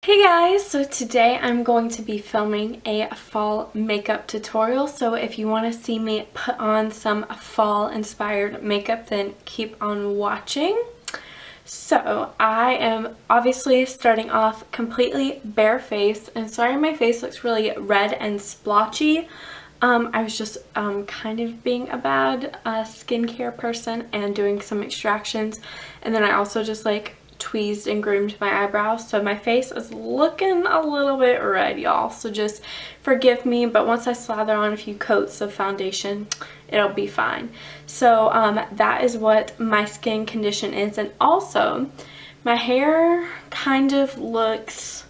Hey guys, so today I'm going to be filming a fall makeup tutorial. So if you want to see me put on some fall inspired makeup, then keep on watching. So I am obviously starting off completely barefaced, and sorry my face looks really red and splotchy. I was just kind of being a bad skincare person and doing some extractions, and then I also just like tweezed and groomed my eyebrows, so my face is looking a little bit red, y'all, so just forgive me. But once I slather on a few coats of foundation, it'll be fine. So that is what my skin condition is. And also my hair kind of looks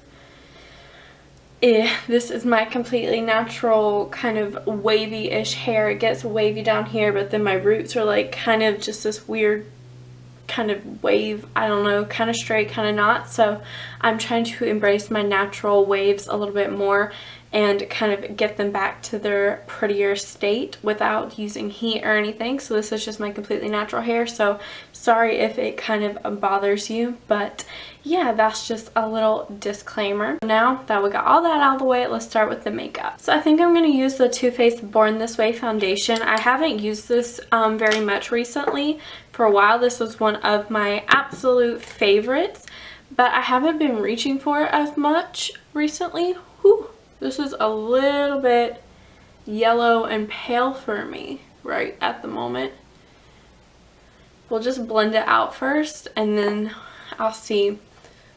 this is my completely natural kind of wavy-ish hair. It gets wavy down here, but then my roots are like kind of just this weird kind of wave, I don't know, kind of straight, kind of not. So I'm trying to embrace my natural waves a little bit more and kind of get them back to their prettier state without using heat or anything. So this is just my completely natural hair, so sorry if it kind of bothers you, but yeah, that's just a little disclaimer. Now that we got all that out of the way, let's start with the makeup. So I think I'm going to use the Too Faced Born This Way foundation. I haven't used this very much recently. For a while this was one of my absolute favorites, but I haven't been reaching for it as much recently. Whew. This is a little bit yellow and pale for me right at the moment. We'll just blend it out first and then I'll see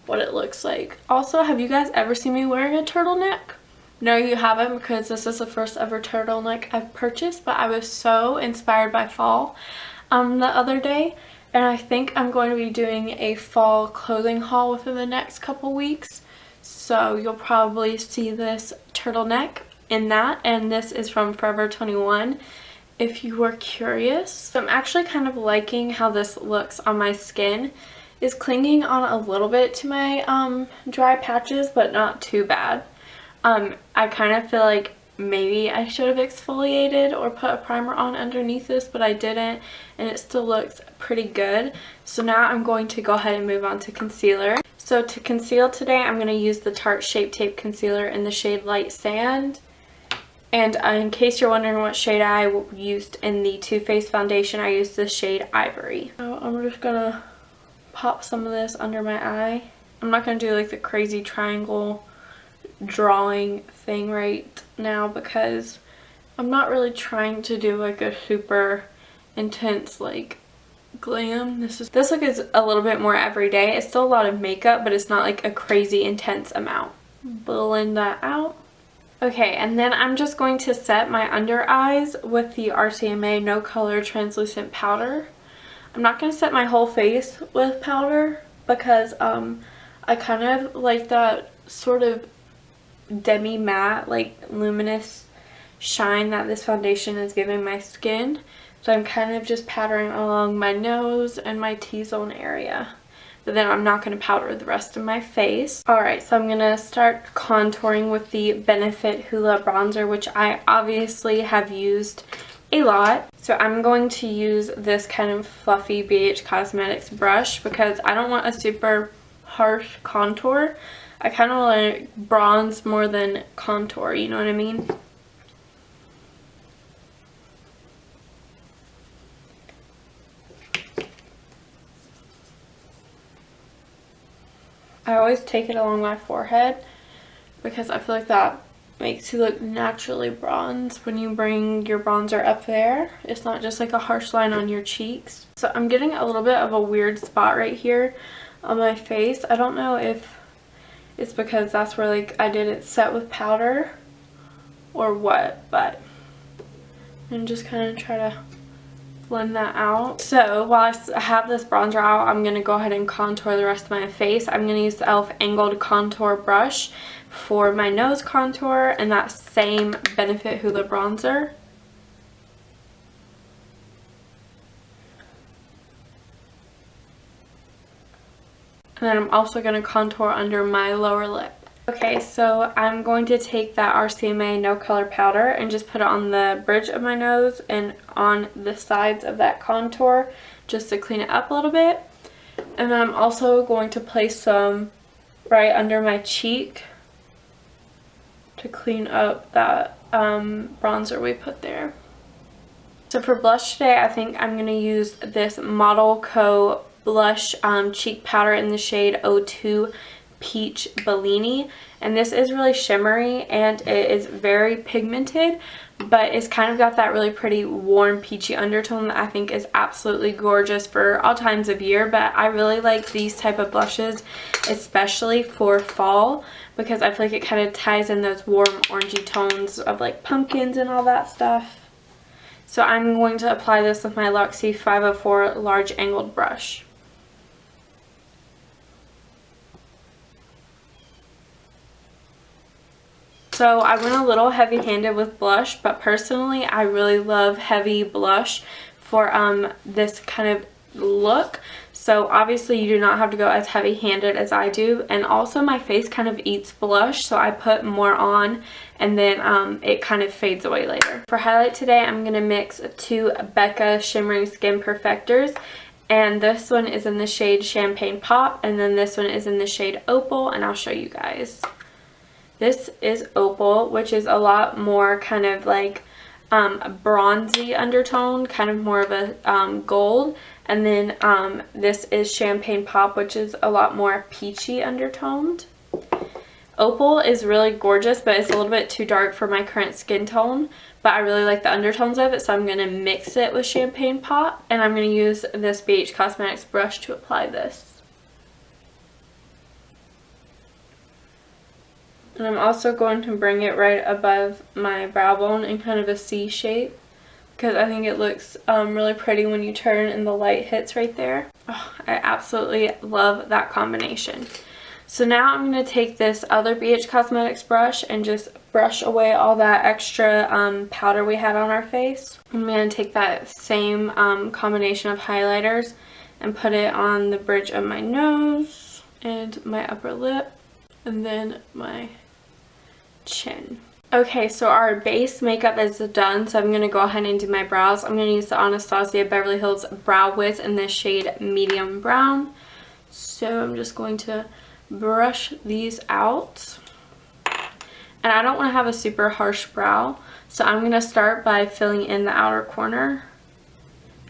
what it looks like. Also, have you guys ever seen me wearing a turtleneck? No, you haven't, because this is the first ever turtleneck I've purchased, but I was so inspired by fall the other day, and I think I'm going to be doing a fall clothing haul within the next couple weeks. So you'll probably see this turtleneck in that, and this is from Forever 21 if you were curious. So I'm actually kind of liking how this looks on my skin. It's clinging on a little bit to my dry patches, but not too bad. I kind of feel like maybe I should have exfoliated or put a primer on underneath this, but I didn't, and it still looks pretty good. So now I'm going to go ahead and move on to concealer. So to conceal today, I'm going to use the Tarte Shape Tape Concealer in the shade Light Sand. And in case you're wondering what shade I used in the Too Faced foundation, I used the shade Ivory. So I'm just going to pop some of this under my eye. I'm not going to do like the crazy triangle drawing thing right now because I'm not really trying to do like a super intense like glam. This look is a little bit more everyday. It's still a lot of makeup, but it's not like a crazy intense amount. Blend that out. Okay, and then I'm just going to set my under eyes with the RCMA No Color Translucent Powder. I'm not going to set my whole face with powder because I kind of like that sort of demi matte, like luminous shine that this foundation is giving my skin. So I'm kind of just powdering along my nose and my T-zone area. But then I'm not going to powder the rest of my face. Alright, so I'm going to start contouring with the Benefit Hoola bronzer, which I obviously have used a lot. So I'm going to use this kind of fluffy BH Cosmetics brush because I don't want a super harsh contour. I kind of want to bronze more than contour, you know what I mean? I always take it along my forehead because I feel like that makes you look naturally bronzed when you bring your bronzer up there. It's not just like a harsh line on your cheeks. So I'm getting a little bit of a weird spot right here on my face. I don't know if it's because that's where like I didn't set with powder or what, but I'm just kind of try to blend that out. So while I have this bronzer out, I'm going to go ahead and contour the rest of my face. I'm going to use the e.l.f. Angled Contour Brush for my nose contour and that same Benefit Hoola bronzer. And then I'm also going to contour under my lower lip. Okay, so I'm going to take that RCMA No Color powder and just put it on the bridge of my nose and on the sides of that contour just to clean it up a little bit. And then I'm also going to place some right under my cheek to clean up that bronzer we put there. So for blush today, I think I'm going to use this Model Co. blush cheek powder in the shade 02 Peach Bellini. And this is really shimmery and it is very pigmented, but it's kind of got that really pretty warm peachy undertone that I think is absolutely gorgeous for all times of year. But I really like these type of blushes, especially for fall, because I feel like it kind of ties in those warm orangey tones of like pumpkins and all that stuff. So I'm going to apply this with my Luxie 504 large angled brush. So I went a little heavy-handed with blush, but personally I really love heavy blush for this kind of look. So obviously you do not have to go as heavy-handed as I do, and also my face kind of eats blush, so I put more on and then it kind of fades away later. For highlight today, I'm going to mix two Becca Shimmering Skin Perfectors, and this one is in the shade Champagne Pop, and then this one is in the shade Opal, and I'll show you guys. This is Opal, which is a lot more kind of like bronzy undertone, kind of more of a gold. And then this is Champagne Pop, which is a lot more peachy undertoned. Opal is really gorgeous, but it's a little bit too dark for my current skin tone. But I really like the undertones of it, so I'm going to mix it with Champagne Pop. And I'm going to use this BH Cosmetics brush to apply this. And I'm also going to bring it right above my brow bone in kind of a C shape, because I think it looks really pretty when you turn and the light hits right there. Oh, I absolutely love that combination. So now I'm going to take this other BH Cosmetics brush and just brush away all that extra powder we had on our face. I'm going to take that same combination of highlighters and put it on the bridge of my nose and my upper lip and then my chin. Okay, so our base makeup is done, so I'm going to go ahead and do my brows. I'm going to use the Anastasia Beverly Hills Brow Wiz in this shade Medium Brown. So I'm just going to brush these out. And I don't want to have a super harsh brow, so I'm going to start by filling in the outer corner.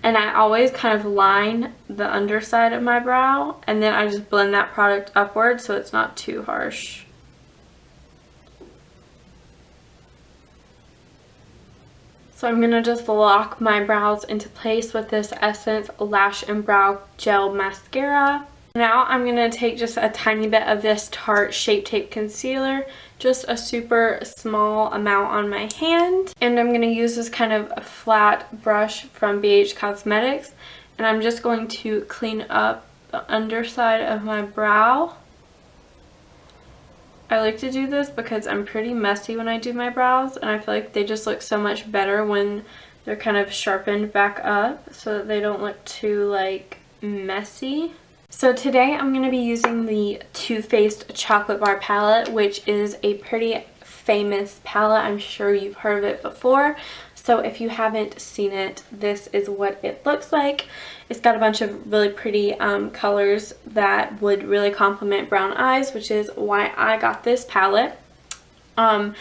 And I always kind of line the underside of my brow, and then I just blend that product upward so it's not too harsh. So I'm going to just lock my brows into place with this Essence Lash and Brow Gel Mascara. Now I'm going to take just a tiny bit of this Tarte Shape Tape Concealer, just a super small amount on my hand. And I'm going to use this kind of flat brush from BH Cosmetics. And I'm just going to clean up the underside of my brow. I like to do this because I'm pretty messy when I do my brows, and I feel like they just look so much better when they're kind of sharpened back up so that they don't look too like messy. So today I'm going to be using the Too Faced Chocolate Bar palette, which is a pretty famous palette. I'm sure you've heard of it before. So if you haven't seen it, this is what it looks like. It's got a bunch of really pretty colors that would really complement brown eyes, which is why I got this palette. I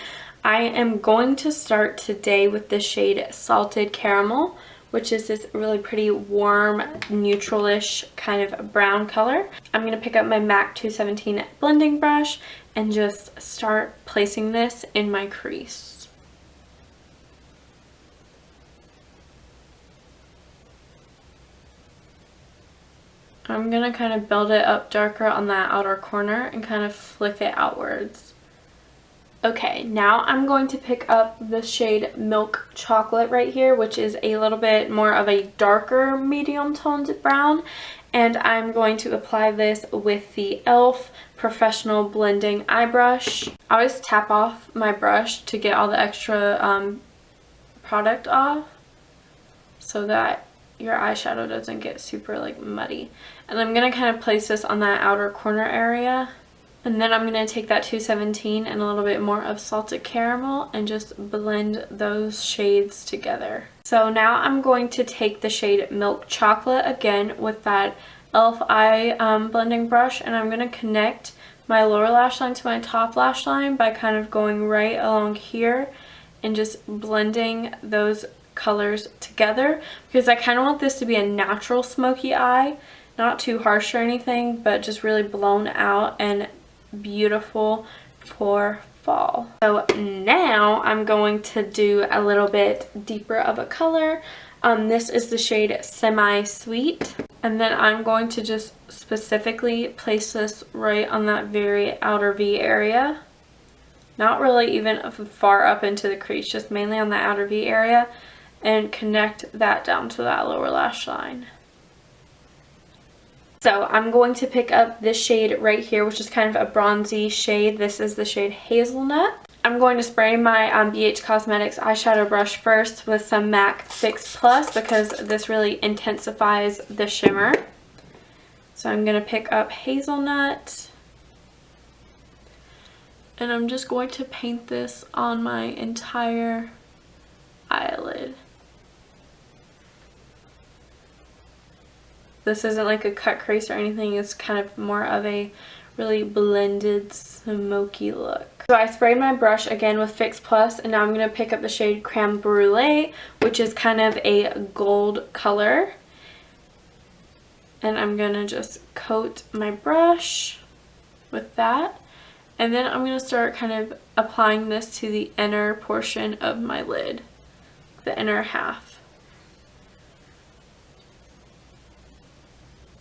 am going to start today with the shade Salted Caramel, which is this really pretty warm, neutral-ish kind of brown color. I'm going to pick up my MAC 217 blending brush and just start placing this in my crease. I'm going to kind of build it up darker on that outer corner and kind of flick it outwards. Okay, now I'm going to pick up the shade Milk Chocolate right here, which is a little bit more of a darker medium toned brown. And I'm going to apply this with the e.l.f. Professional Blending Eye Brush. I always tap off my brush to get all the extra product off so that your eyeshadow doesn't get super like muddy. And I'm going to kind of place this on that outer corner area. And then I'm going to take that 217 and a little bit more of Salted Caramel and just blend those shades together. So now I'm going to take the shade Milk Chocolate again with that e.l.f. eye blending brush, and I'm going to connect my lower lash line to my top lash line by kind of going right along here and just blending those colors together, because I kind of want this to be a natural smoky eye, not too harsh or anything, but just really blown out and beautiful for fall. So now I'm going to do a little bit deeper of a color. This is the shade Semi Sweet, and then I'm going to just specifically place this right on that very outer V area. Not really even far up into the crease, just mainly on the outer V area, and connect that down to that lower lash line. So I'm going to pick up this shade right here, which is kind of a bronzy shade. This is the shade Hazelnut. I'm going to spray my BH Cosmetics eyeshadow brush first with some MAC Fix Plus, because this really intensifies the shimmer. So I'm going to pick up Hazelnut, and I'm just going to paint this on my entire eyelid. This isn't like a cut crease or anything, it's kind of more of a really blended smoky look. So I sprayed my brush again with Fix Plus, and now I'm going to pick up the shade Creme Brulee, which is kind of a gold color. And I'm going to just coat my brush with that. And then I'm going to start kind of applying this to the inner portion of my lid, the inner half.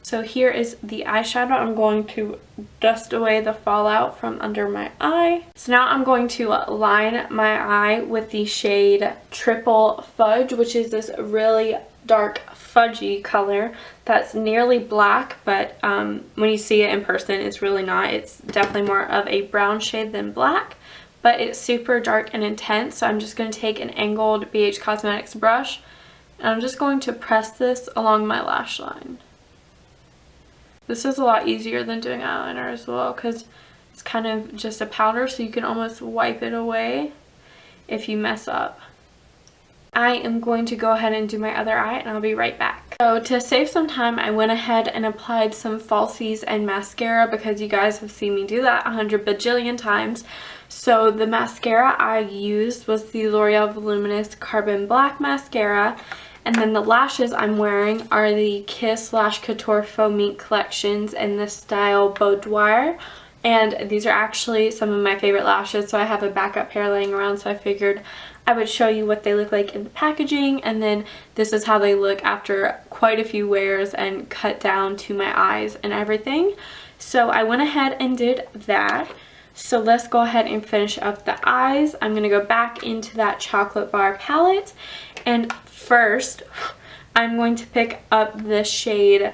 So here is the eyeshadow. I'm going to dust away the fallout from under my eye. So now I'm going to line my eye with the shade Triple Fudge, which is this really dark fudgy color that's nearly black, but when you see it in person, it's really not. It's definitely more of a brown shade than black, but it's super dark and intense. So I'm just going to take an angled BH Cosmetics brush, and I'm just going to press this along my lash line. This is a lot easier than doing eyeliner as well, because it's kind of just a powder, so you can almost wipe it away if you mess up. I am going to go ahead and do my other eye, and I'll be right back. So to save some time, I went ahead and applied some falsies and mascara, because you guys have seen me do that 100 bajillion times. So the mascara I used was the L'Oreal Voluminous Carbon Black Mascara. And then the lashes I'm wearing are the Kiss / Couture Faux Mink collections in the style Boudoir. And these are actually some of my favorite lashes, so I have a backup pair laying around, so I figured I would show you what they look like in the packaging, and then this is how they look after quite a few wears and cut down to my eyes and everything. So I went ahead and did that. So let's go ahead and finish up the eyes. I'm going to go back into that chocolate bar palette, and first I'm going to pick up the shade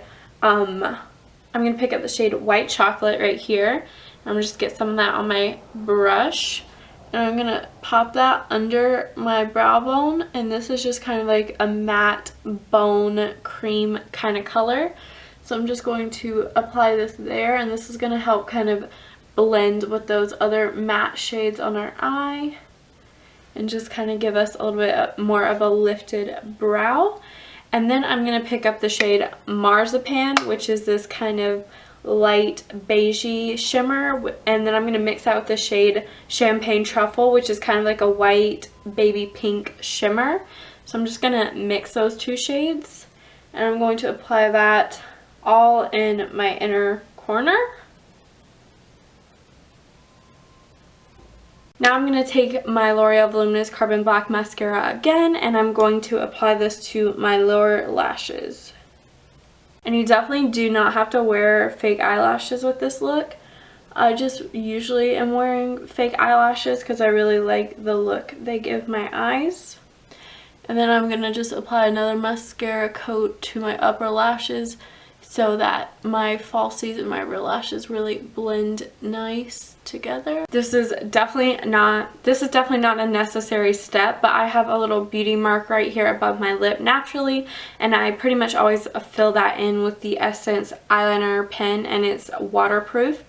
White Chocolate right here. I'm just get some of that on my brush, and I'm gonna pop that under my brow bone, and this is just kind of like a matte bone cream kind of color. So I'm just going to apply this there, and this is gonna help kind of blend with those other matte shades on our eye and just kind of give us a little bit more of a lifted brow. And then I'm going to pick up the shade Marzipan, which is this kind of light beigey shimmer, and then I'm going to mix that with the shade Champagne Truffle, which is kind of like a white baby pink shimmer. So I'm just going to mix those two shades, and I'm going to apply that all in my inner corner. Now I'm going to take my L'Oreal Voluminous Carbon Black Mascara again, and I'm going to apply this to my lower lashes. And you definitely do not have to wear fake eyelashes with this look. I just usually am wearing fake eyelashes because I really like the look they give my eyes. And then I'm going to just apply another mascara coat to my upper lashes so that my falsies and my real lashes really blend nice together. This is definitely not a necessary step, but I have a little beauty mark right here above my lip naturally, and I pretty much always fill that in with the Essence eyeliner pen, and it's waterproof.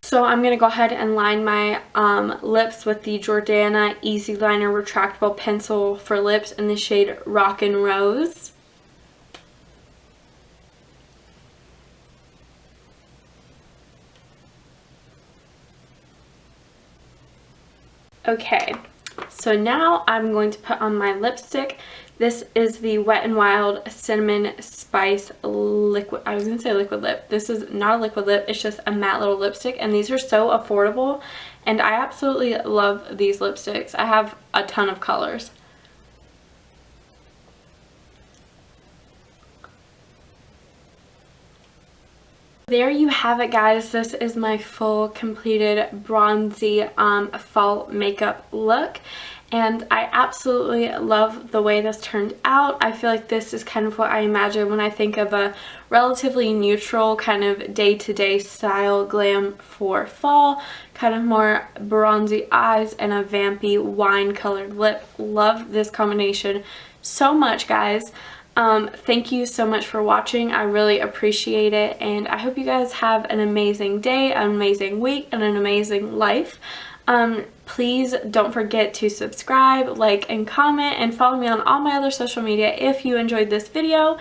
So I'm going to go ahead and line my lips with the Jordana Easy Liner Retractable Pencil for Lips in the shade Rockin' Rose. Okay, so now I'm going to put on my lipstick. This is the Wet n Wild Cinnamon Spice Liquid. I was going to say liquid lip. This is not a liquid lip. It's just a matte little lipstick. And these are so affordable. And I absolutely love these lipsticks. I have a ton of colors. There you have it, guys. This is my full completed bronzy fall makeup look, and I absolutely love the way this turned out. I feel like this is kind of what I imagine when I think of a relatively neutral kind of day-to-day style glam for fall. Kind of more bronzy eyes and a vampy wine colored lip. Love this combination so much, guys. Thank you so much for watching. I really appreciate it, and I hope you guys have an amazing day, an amazing week, and an amazing life. Please don't forget to subscribe, like, and comment, and follow me on all my other social media if you enjoyed this video.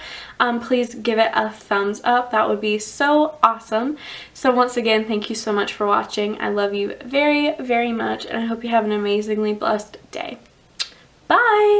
Please give it a thumbs up. That would be so awesome. So once again, thank you so much for watching. I love you very, very much, and I hope you have an amazingly blessed day. Bye!